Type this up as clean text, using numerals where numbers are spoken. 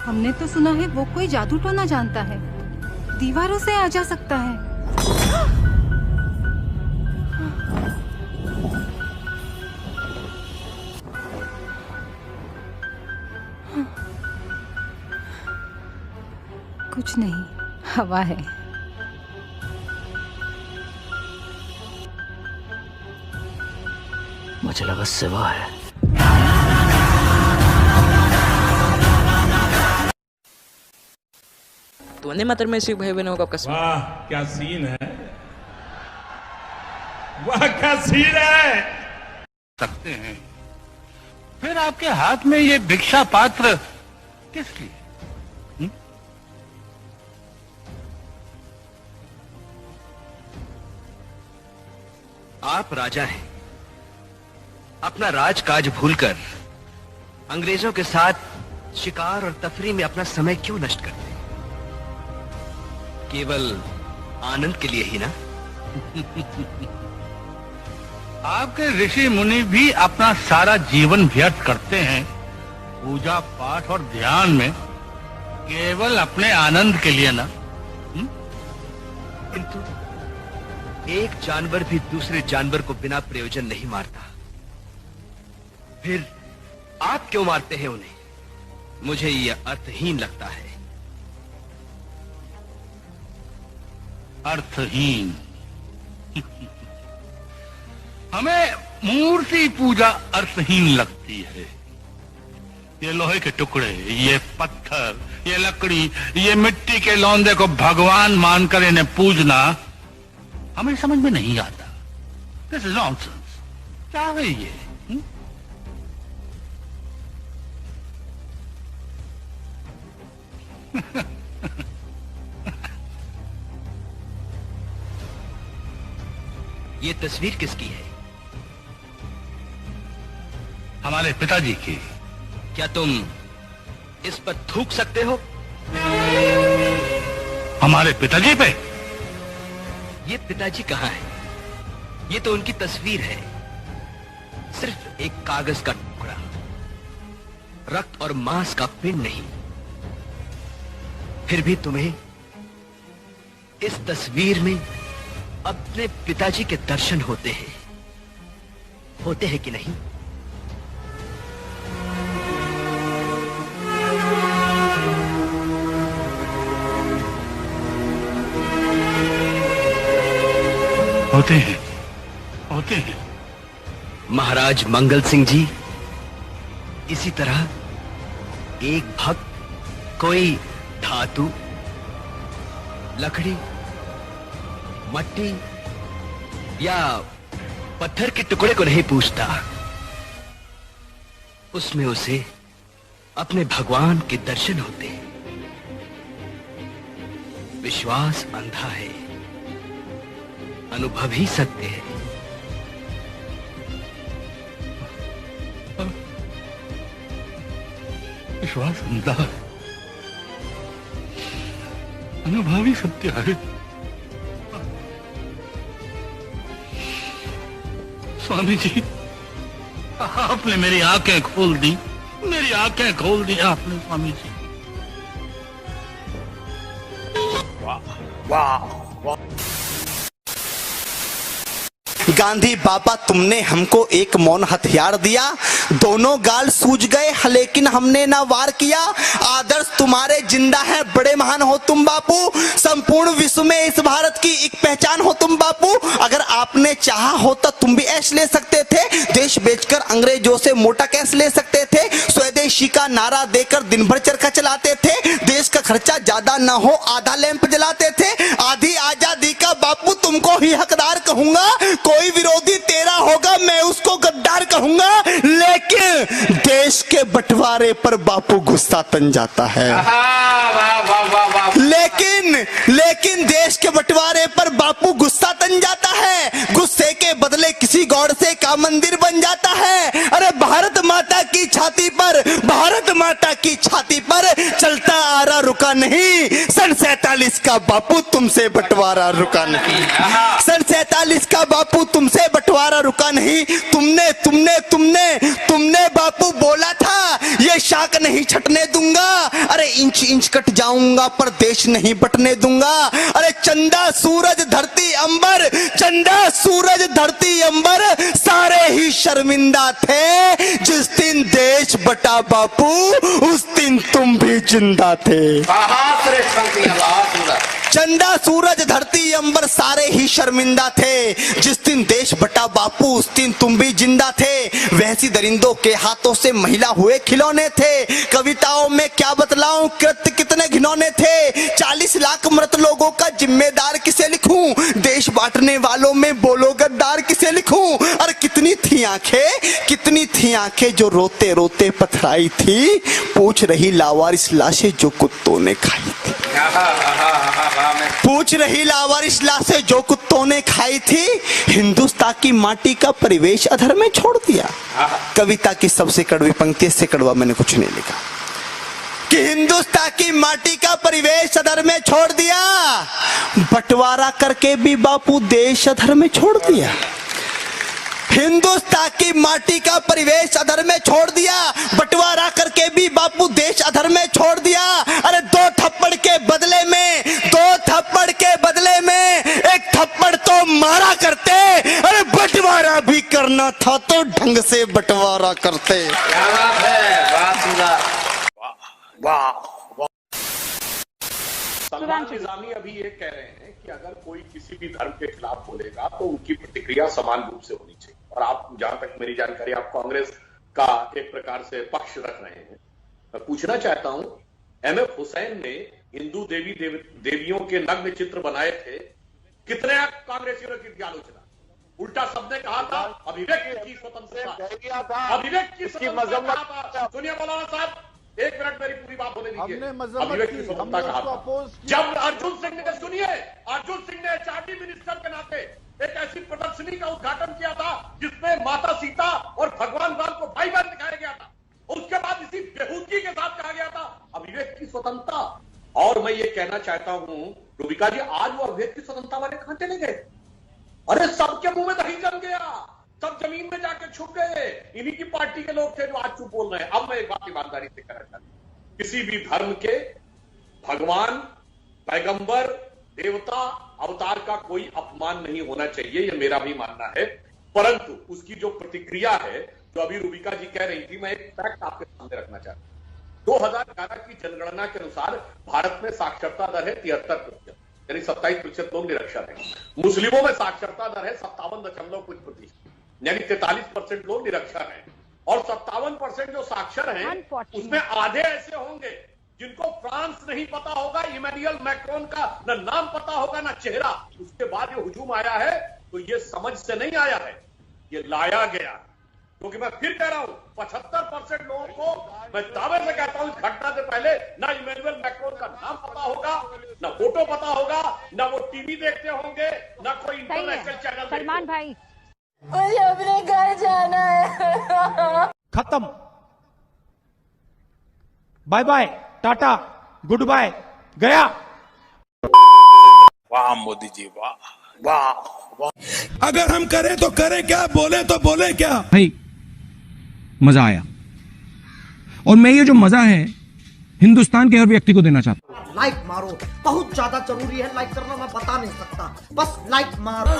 हमने तो सुना है वो कोई जादू टोना जानता है, दीवारों से आ जा सकता है। कुछ नहीं, हवा है। मुझे लगा सिवा है। तो वंदे मातरम में सिख भाई बहनों का कसम। वाह क्या सीन है, वाह क्या सीन है। सकते हैं फिर आपके हाथ में ये भिक्षा पात्र किस लिए? आप राजा हैं, अपना राजकाज भूलकर अंग्रेजों के साथ शिकार और तफरी में अपना समय क्यों नष्ट करते? केवल आनंद के लिए ही ना? आपके ऋषि मुनि भी अपना सारा जीवन व्यर्थ करते हैं पूजा पाठ और ध्यान में, केवल अपने आनंद के लिए ना? किंतु एक जानवर भी दूसरे जानवर को बिना प्रयोजन नहीं मारता, फिर आप क्यों मारते हैं उन्हें? मुझे यह अर्थहीन लगता है। अर्थहीन? हमें मूर्ति पूजा अर्थहीन लगती है। ये लोहे के टुकड़े, ये पत्थर, ये लकड़ी, ये मिट्टी के लौंदे को भगवान मानकर इन्हें पूजना हमें समझ में नहीं आता। This is nonsense. क्या है ये? ये तस्वीर किसकी है? हमारे पिताजी की। क्या तुम इस पर थूक सकते हो? हमारे पिताजी पे? ये पिताजी कहाँ है? ये तो उनकी तस्वीर है, सिर्फ एक कागज का टुकड़ा, रक्त और मांस का पिंड नहीं। फिर भी तुम्हें इस तस्वीर में अपने पिताजी के दर्शन होते हैं कि नहीं? होते हैं, होते हैं। महाराज मंगल सिंह जी, इसी तरह एक भक्त कोई धातु, लकड़ी, मट्टी या पत्थर के टुकड़े को नहीं पूछता, उसमें उसे अपने भगवान के दर्शन होते हैं। विश्वास अंधा है, अनुभव ही सत्य है। विश्वास अंधा है, अनुभव ही सत्य है। स्वामी जी, आपने मेरी आंखें खोल दी, मेरी आंखें खोल दी आपने स्वामी जी। वाह वाह वाह। गांधी बाबा, तुमने हमको एक मौन हथियार दिया, दोनों गाल सूज गए लेकिन हमने ना वार किया। आदर्श तुम्हारे जिंदा है, बड़े महान हो तुम बापू, संपूर्ण विश्व में इस भारत की एक पहचान हो तुम बापू। अगर आपने चाहा होता तुम भी ऐश ले सकते थे, देश बेचकर अंग्रेजों से मोटा कैश ले सकते थे, स्वदेशी का नारा देकर दिन भर चरखा चलाते थे, देश का खर्चा ज्यादा ना हो आधा लैंप जलाते थे। आधी आजादी का बापू तुमको ही हकदार कहूंगा, कोई विरोधी तेरा होगा मैं उसको गद्दार कहूंगा, लेकिन देश के बंटवारे पर बापू गुस्सा तन जाता है। लेकिन देश के बंटवारे पर बापू गुस्सा तन जाता है, गुस्से के बदले किसी गौड़ से का मंदिर बन जाता है। अरे भारत माता की छाती पर चलता आ रहा रुका नहीं, सन 47 का बापू तुमसे बंटवारा रुका नहीं, सन 47 का बापू तुमसे बंटवारा रुका नहीं। तुमने बापू बोला था ये शाख नहीं छटने दूंगा, अरे इंच इंच कट जाऊंगा पर देश नहीं बटने दूंगा। अरे चंदा सूरज धरती अंबर सारे ही शर्मिंदा थे, जिस दिन देश बटा बापू उस दिन तुम भी जिंदा थे। चंदा सूरज धरती अंबर सारे ही शर्मिंदा थे, जिस दिन देश बटा बापू उस दिन तुम भी जिंदा थे। वैसी दरिंदों के हाथों से महिला हुए खिलौने थे, कविताओं में क्या बतलाऊं कृत्य कितने घिनौने थे। 40 लाख मृत लोगों का जिम्मेदार किसे लिखूं, देश बांटने वालों में बोलो गद्दार किसे लिखूं। अरे कितनी थी आंखें जो रोते रोते पथराई थी, पूछ रही लावारिस लाशें जो कुत्तों ने खाई थी, पूछ रही लावारिस लाशें जो कुत्तों ने खाई थी। हिंदुस्तान की माटी का परिवेश अधर में छोड़ दिया। कविता की सबसे कड़वी पंक्ति से कड़वा मैंने कुछ नहीं लिखा कि हिंदुस्तान की माटी का परिवेश अधर में छोड़ दिया, बंटवारा करके भी बापू देश अधर में छोड़ दिया। हिंदुस्तान की माटी का परिवेश अधर में छोड़ दिया, बंटवारा करके भी बापू देश अधर में छोड़ दिया। अरे दो थप्पड़ के बदले में एक थप्पड़ तो मारा करते, अरे बंटवारा भी करना था तो ढंग से बंटवारा करते। सलमान निजामी अभी ये कह रहे हैं कि अगर कोई किसी भी धर्म के खिलाफ बोलेगा तो उनकी प्रतिक्रिया समान रूप से होनी चाहिए। और आप, जहां तक मेरी जानकारी, आप कांग्रेस का एक प्रकार से पक्ष रख रहे हैं। मैं पूछना चाहता हूं, MF हुसैन ने हिंदू देवियों के नग्न चित्र बनाए थे, कितने कांग्रेसियों ने की आलोचना? उल्टा सबने कहा था अभिव्यक्ति की स्वतंत्रता, अभिव्यक्ति की स्वतंत्रता। सुनिए मौलाना साहब, एक मिनट मेरी पूरी बात होने दीजिए। अभिव्यक्ति स्वतंत्रता कहा था जब अर्जुन सिंह ने, सुनिए, अर्जुन सिंह ने HRD मिनिस्टर के नाते एक ऐसी प्रदर्शनी का उद्घाटन किया था जिसमें माता सीता और भगवान राम को भाई बहन दिखाया गया था। उसके बाद इसी बेहूदगी के साथ कहा गया था अभिव्यक्ति स्वतंत्रता। और मैं ये कहना चाहता हूं रूबिका जी, आज वो अभिव्यक्ति स्वतंत्रता वाले कहां चले गए? अरे सबके मुंह में दही जम गया, सब जमीन में जाके छुप गए। इन्हीं की पार्टी के लोग थे जो आज चुप बोल रहे हैं। अब मैं एक बात ईमानदारी से कहना चाहता हूं, किसी भी धर्म के भगवान, पैगंबर, देवता, अवतार का कोई अपमान नहीं होना चाहिए, यह मेरा भी मानना है। परंतु उसकी जो प्रतिक्रिया है, जो अभी रूबिका जी कह रही थी, मैं एक फैक्ट आपके सामने रखना चाहता हूं। 2011 की जनगणना के अनुसार भारत में साक्षरता दर है 73%, यानी 27% लोग निरक्षर हैं। मुस्लिमों में साक्षरता दर है 57.कुछ%, यानी 43% लोग निरक्षर हैं। और 57% जो साक्षर हैं उसमें आधे ऐसे होंगे जिनको फ्रांस नहीं पता होगा, इमैनुअल मैक्रोन का न नाम पता होगा न चेहरा। उसके बाद ये हुजूम आया है तो ये समझ से नहीं आया है, ये लाया गया। क्योंकि मैं फिर कह रहा हूं, 75% लोगों को मैं दावे से कहता हूं, इस घटना से पहले ना इमैनुअल मैक्रोन का नाम पता होगा, ना फोटो पता होगा, ना वो टीवी देखते होंगे, ना कोई इंटरनेशनल चैनल। सलमान भाई, मुझे अपने घर जाना है। खत्म, bye bye, tata, goodbye, गया। वाह मोदी जी, वाह वाह वाह। अगर हम करें तो करें क्या, बोले तो बोले क्या? भाई मजा आया, और मैं ये जो मजा है हिंदुस्तान के हर व्यक्ति को देना चाहता हूं। लाइक मारो, बहुत ज्यादा जरूरी है लाइक करना, मैं बता नहीं सकता, बस लाइक मारो।